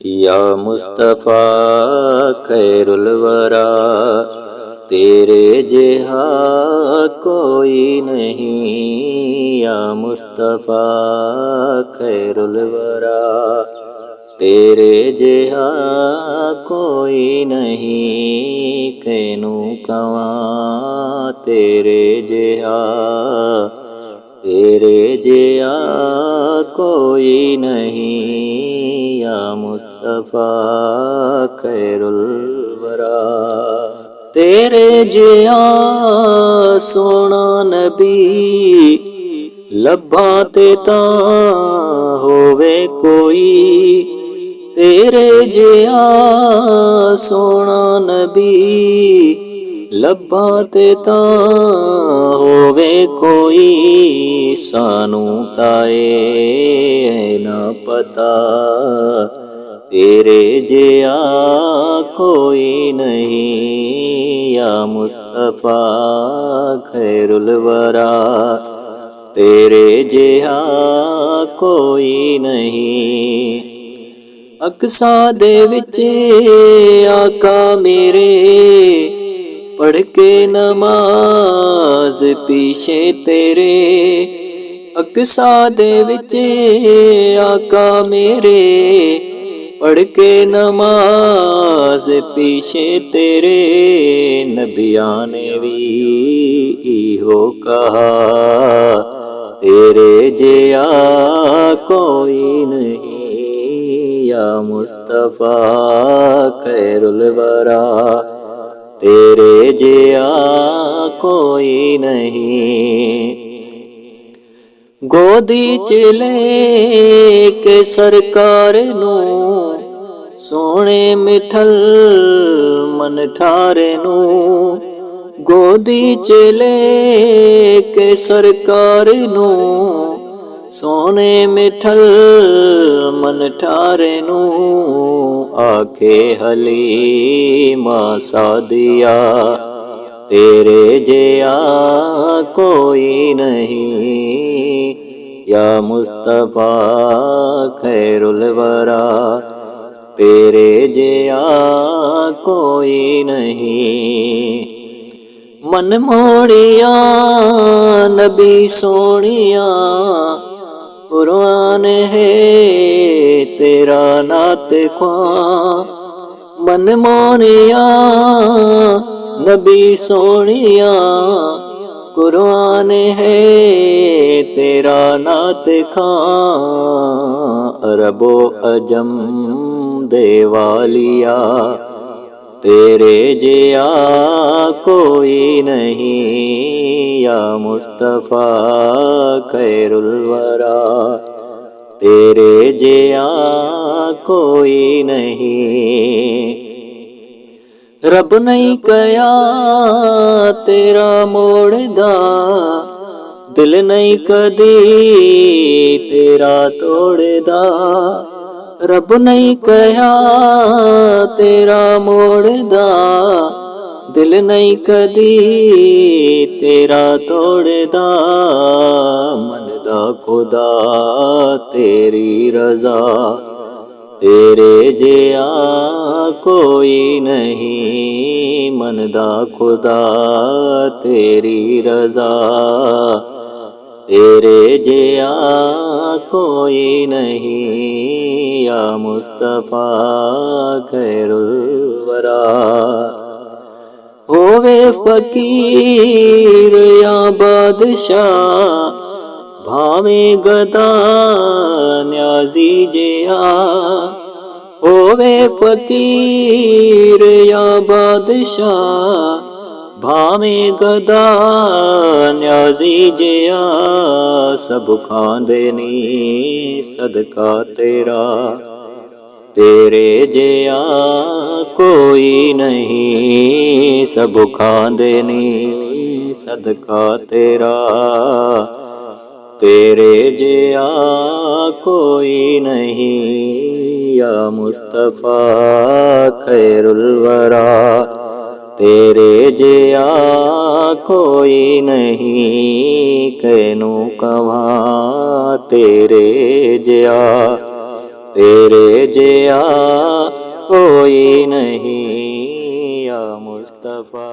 या मुस्तफ़ा खैरुल वरा, तेरे जिहा कोई नहीं। या मुस्तफ़ा खैरुल वरा, तेरे जिहा कोई नहीं। कैनू कवा तेरे जिहा, तेरे जिया कोई नहीं। या मुस्तफ़ा खैरुल वरा, तेरे जिया सोना नबी लब्भा ते तां होवे कोई। तेरे जिया सोना नबी लब्भा ते तां होवे कोई। सानू ताए ना पता तेरे जिया कोई नहीं। या मुस्तफ़ा खैरुल वरा, तेरे जिहा कोई नहीं। अक्सा दे विच आका मेरे पढ़ के नमाज पीछे तेरे। अक्सा दे विच आका मेरे पढ़ के नमाज पीछे तेरे। नबियां ने भी इहो कहा तेरे जिया कोई नहीं। या मुस्तफ़ा खैरुल वरा, तेरे जिया कोई नहीं। गोदी च लेके सरकार नू सोने मिठल मन ठारे नू। गोदी च लेके सरकार नू सोने मिठल मन ठारे नू। आखे हलीमा सादिया, तेरे जिया कोई नहीं। या मुस्तफ़ा खैरुल वरा, तेरे जिया कोई नहीं। मन मोड़िया नबी सोनिया, कुरान है तेरा नात ख्वां। मन मोड़िया नबी सोनिया, कुरान है तेरा नात खां। अरबो अजम देवालिया, तेरे जिया कोई नहीं। या मुस्तफ़ा खैरुल वरा, तेरे जिया कोई नहीं। रब नहीं कया तेरा मोड़दा, दिल नहीं कदी तेरा तोड़दा। रब नहीं कया तेरा मोड़दा, दिल नहीं कदी तेरा तोड़दा। मनदा खुदा तेरी रजा, तेरे जिया कोई नहीं। मनदा खुदा तेरी रजा, तेरे जिया कोई नहीं। या मुस्तफ़ा खैरुल वरा, होवे फकीर या बादशाह भावे गदा न्याजी जिया। होवे फकीर या बादशाह भावे गदा न्याजी जिया। सब खांदे नी सदका तेरा, तेरे जिया कोई नहीं। सब खांदे नी सदका तेरा, तेरे जिया कोई नहीं। या मुस्तफ़ा खैरुल वरा, तेरे जिया कोई नहीं। कैनू कवा तेरे जिया तेरे जिया कोई नहीं या मुस्तफ़ा।